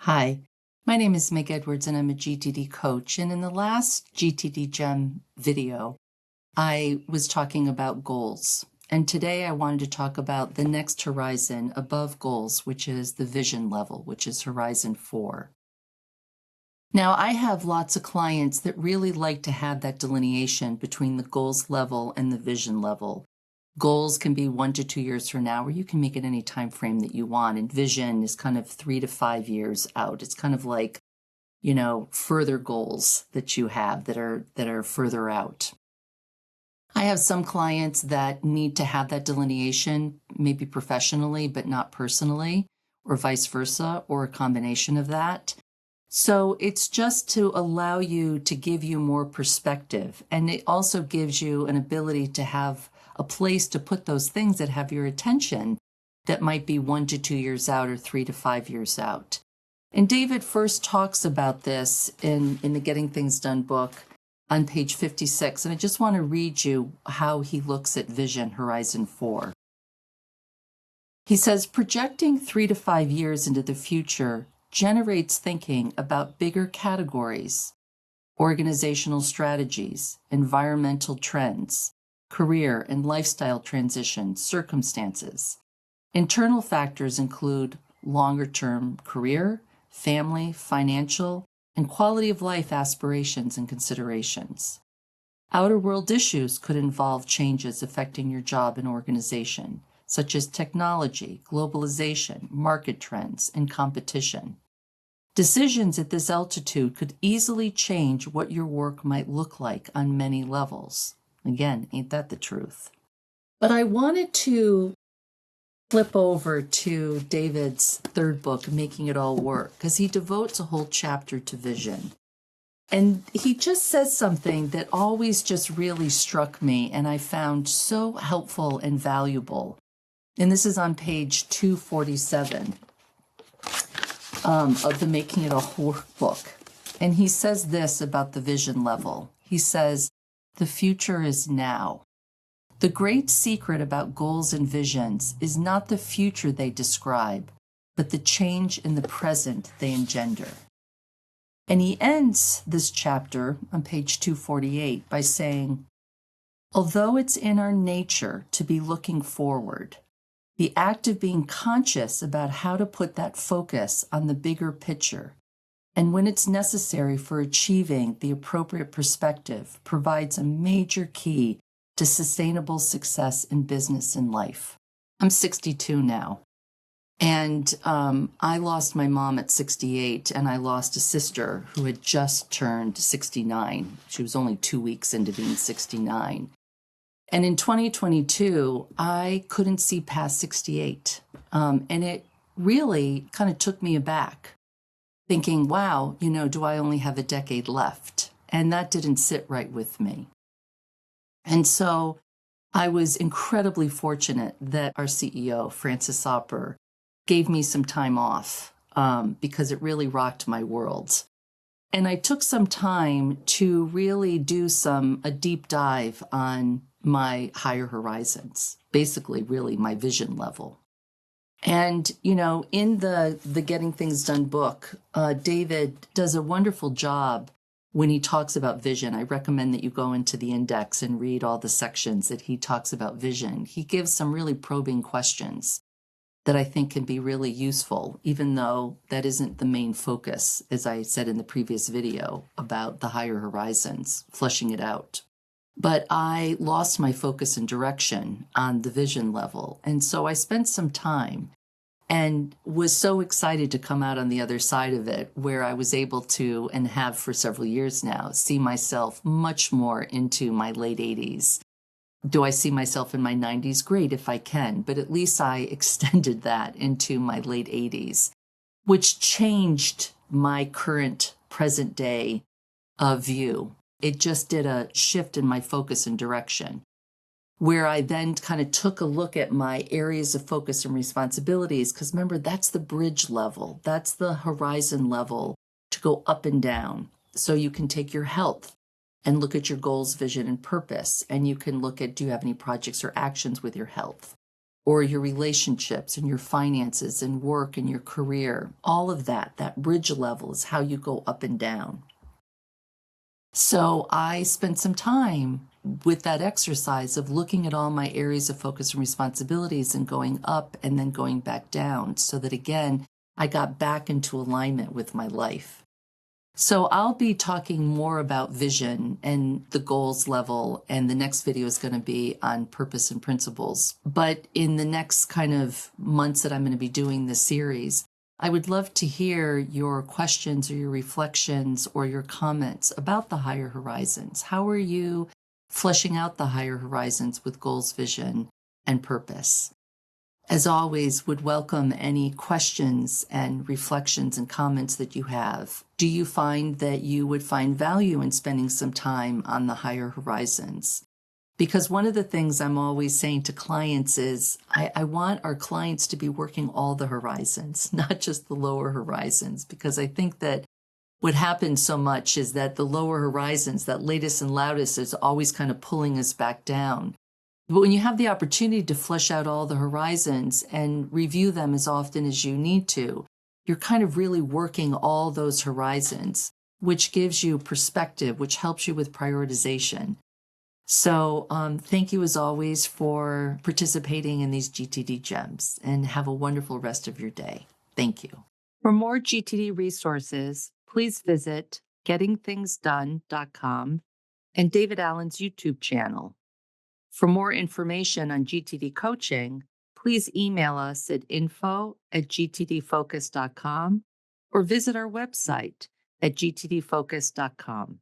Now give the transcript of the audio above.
Hi, my name is Meg Edwards and I'm a GTD coach. And in the last GTD Gem video, I was talking about goals. And today I wanted to talk about the next horizon above goals, which is the vision level, which is Horizon 4. Now, I have lots of clients that really like to have that delineation between the goals level and the vision level. Goals can be 1 to 2 years from now, or you can make it any time frame that you want. And vision is kind of 3 to 5 years out. It's kind of like, further goals that you have that are further out. I have some clients that need to have that delineation, maybe professionally, but not personally, or vice versa, or a combination of that. So it's just to allow you to give you more perspective. And it also gives you an ability to have a place to put those things that have your attention that might be 1 to 2 years out or 3 to 5 years out. And David first talks about this in the Getting Things Done book on page 56. And I just want to read you how he looks at Vision Horizon 4. He says, projecting 3 to 5 years into the future generates thinking about bigger categories, organizational strategies, environmental trends, career and lifestyle transitions, circumstances. Internal factors include longer-term career, family, financial, and quality of life aspirations and considerations. Outer world issues could involve changes affecting your job and organization, such as technology, globalization, market trends, and competition. Decisions at this altitude could easily change what your work might look like on many levels. Again, ain't that the truth? But I wanted to flip over to David's third book, Making It All Work, because he devotes a whole chapter to vision. And he just says something that always just really struck me and I found so helpful and valuable. And this is on page 247 of the Making It All Work book. And he says this about the vision level. He says, the future is now. The great secret about goals and visions is not the future they describe, but the change in the present they engender. And he ends this chapter on page 248 by saying, although it's in our nature to be looking forward, the act of being conscious about how to put that focus on the bigger picture, and when it's necessary for achieving the appropriate perspective, provides a major key to sustainable success in business and life. I'm 62 now, and I lost my mom at 68, and I lost a sister who had just turned 69. She was only 2 weeks into being 69. And in 2022, I couldn't see past 68. And it really kind of took me aback, thinking, wow, do I only have a decade left? And that didn't sit right with me. And so I was incredibly fortunate that our CEO, Francis Opper, gave me some time off because it really rocked my world. And I took some time to really do a deep dive on my higher horizons, basically really my vision level. And, in the Getting Things Done book, David does a wonderful job when he talks about vision. I recommend that you go into the index and read all the sections that he talks about vision. He gives some really probing questions that I think can be really useful, even though that isn't the main focus, as I said in the previous video about the higher horizons, fleshing it out. But I lost my focus and direction on the vision level. And so I spent some time and was so excited to come out on the other side of it, where I was able to, and have for several years now, see myself much more into my late 80s. Do I see myself in my 90s? Great, if I can, but at least I extended that into my late 80s, which changed my current present day view. It just did a shift in my focus and direction, where I then kind of took a look at my areas of focus and responsibilities, because remember, that's the bridge level. That's the horizon level to go up and down. So you can take your health and look at your goals, vision, and purpose. And you can look at, do you have any projects or actions with your health? or your relationships and your finances and work and your career. All of that, that bridge level is how you go up and down. So I spent some time with that exercise of looking at all my areas of focus and responsibilities and going up and then going back down so that, again, I got back into alignment with my life. So I'll be talking more about vision and the goals level, and the next video is going to be on purpose and principles. But in the next kind of months that I'm going to be doing this series, I would love to hear your questions or your reflections or your comments about the higher horizons. How are you fleshing out the higher horizons with goals, vision, and purpose? As always, would welcome any questions and reflections and comments that you have. Do you find that you would find value in spending some time on the higher horizons? Because one of the things I'm always saying to clients is I want our clients to be working all the horizons, not just the lower horizons, because I think that what happens so much is that the lower horizons, that latest and loudest, is always kind of pulling us back down. But when you have the opportunity to flesh out all the horizons and review them as often as you need to, you're kind of really working all those horizons, which gives you perspective, which helps you with prioritization. So thank you as always for participating in these GTD gems, and have a wonderful rest of your day. Thank you. For more GTD resources, please visit gettingthingsdone.com and David Allen's YouTube channel. For more information on GTD coaching, please email us at info@gtdfocus.com or visit our website at gtdfocus.com.